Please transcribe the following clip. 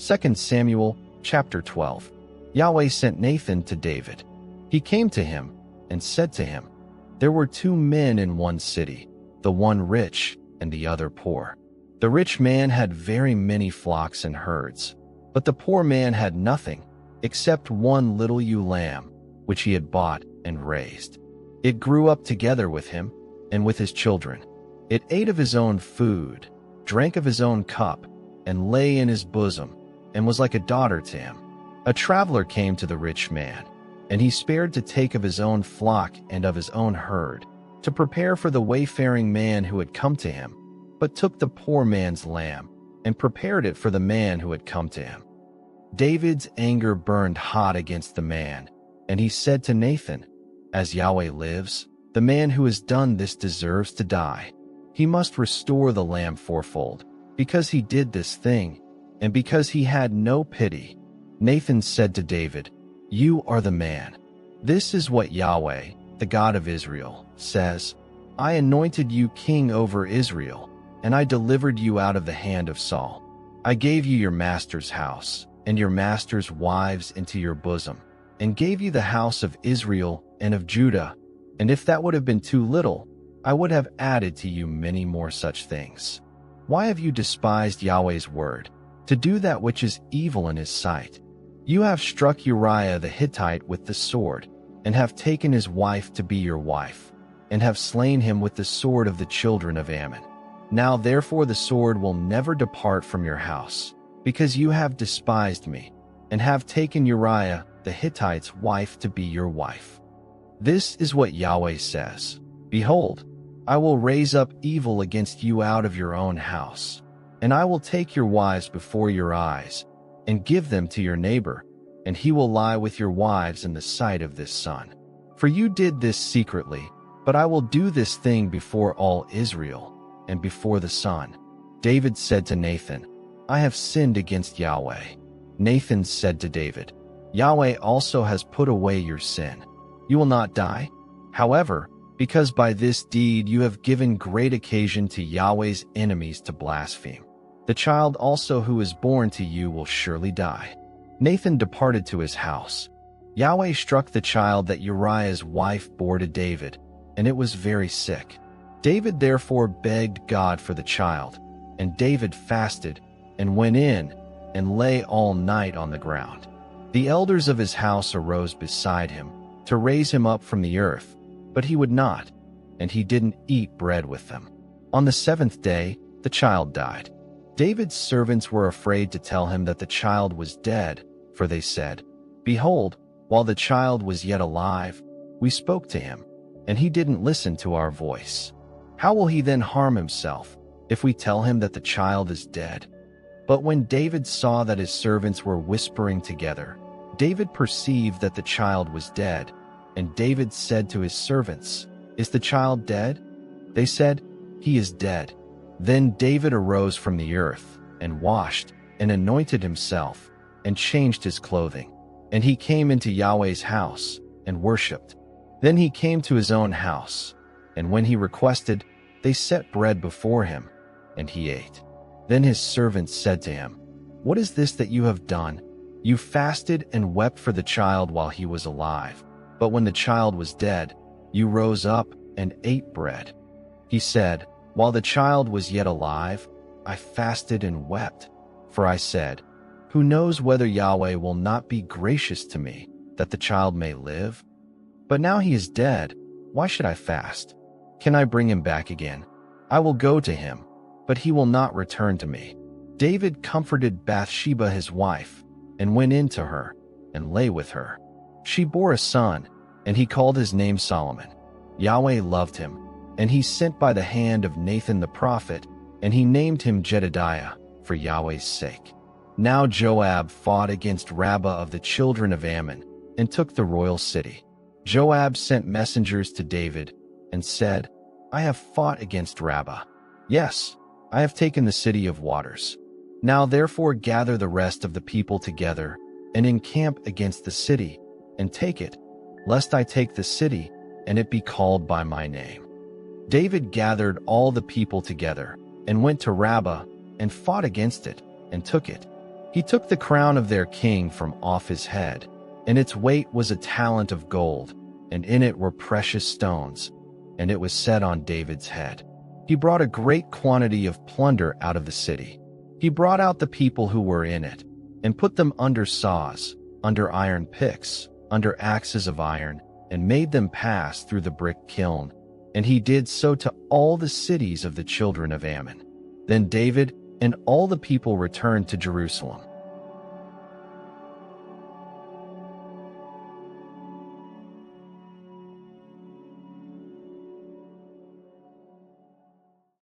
2 Samuel chapter 12. Yahweh sent Nathan to David. He came to him and said to him, "There were two men in one city, the one rich and the other poor. The rich man had very many flocks and herds, but the poor man had nothing except one little ewe lamb, which he had bought and raised. It grew up together with him and with his children. It ate of his own food, drank of his own cup, and lay in his bosom, and was like a daughter to him. A traveler came to the rich man, and he spared to take of his own flock and of his own herd, to prepare for the wayfaring man who had come to him, but took the poor man's lamb, and prepared it for the man who had come to him." David's anger burned hot against the man, and he said to Nathan, "As Yahweh lives, the man who has done this deserves to die. He must restore the lamb fourfold, because he did this thing, and because he had no pity." Nathan said to David, "You are the man. This is what Yahweh, the God of Israel, says, I anointed you king over Israel, and I delivered you out of the hand of Saul. I gave you your master's house and your master's wives into your bosom, and gave you the house of Israel and of Judah. And if that would have been too little, I would have added to you many more such things. Why have you despised Yahweh's word, to do that which is evil in his sight? You have struck Uriah the Hittite with the sword, and have taken his wife to be your wife, and have slain him with the sword of the children of Ammon. Now therefore the sword will never depart from your house, because you have despised me, and have taken Uriah the Hittite's wife to be your wife. This is what Yahweh says, Behold, I will raise up evil against you out of your own house, and I will take your wives before your eyes, and give them to your neighbor, and he will lie with your wives in the sight of this sun. For you did this secretly, but I will do this thing before all Israel, and before the sun." David said to Nathan, "I have sinned against Yahweh." Nathan said to David, "Yahweh also has put away your sin. You will not die. However, because by this deed you have given great occasion to Yahweh's enemies to blaspheme, the child also who is born to you will surely die." Nathan departed to his house. Yahweh struck the child that Uriah's wife bore to David, and it was very sick. David therefore begged God for the child, and David fasted, and went in, and lay all night on the ground. The elders of his house arose beside him, to raise him up from the earth, but he would not, and he didn't eat bread with them. On the seventh day, the child died. David's servants were afraid to tell him that the child was dead, for they said, "Behold, while the child was yet alive, we spoke to him, and he didn't listen to our voice. How will he then harm himself, if we tell him that the child is dead?" But when David saw that his servants were whispering together, David perceived that the child was dead, and David said to his servants, "Is the child dead?" They said, "He is dead." Then David arose from the earth, and washed, and anointed himself, and changed his clothing. And he came into Yahweh's house, and worshipped. Then he came to his own house, and when he requested, they set bread before him, and he ate. Then his servants said to him, "What is this that you have done? You fasted and wept for the child while he was alive, but when the child was dead, you rose up and ate bread." He said, "While the child was yet alive, I fasted and wept, for I said, who knows whether Yahweh will not be gracious to me, that the child may live? But now he is dead, why should I fast? Can I bring him back again? I will go to him, but he will not return to me." David comforted Bathsheba his wife, and went in to her, and lay with her. She bore a son, and he called his name Solomon. Yahweh loved him, and he sent by the hand of Nathan the prophet, and he named him Jedediah, for Yahweh's sake. Now Joab fought against Rabbah of the children of Ammon, and took the royal city. Joab sent messengers to David, and said, "I have fought against Rabbah. Yes, I have taken the city of waters. Now therefore gather the rest of the people together, and encamp against the city, and take it, lest I take the city, and it be called by my name." David gathered all the people together, and went to Rabbah, and fought against it, and took it. He took the crown of their king from off his head, and its weight was a talent of gold, and in it were precious stones, and it was set on David's head. He brought a great quantity of plunder out of the city. He brought out the people who were in it, and put them under saws, under iron picks, under axes of iron, and made them pass through the brick kiln. And he did so to all the cities of the children of Ammon. Then David and all the people returned to Jerusalem.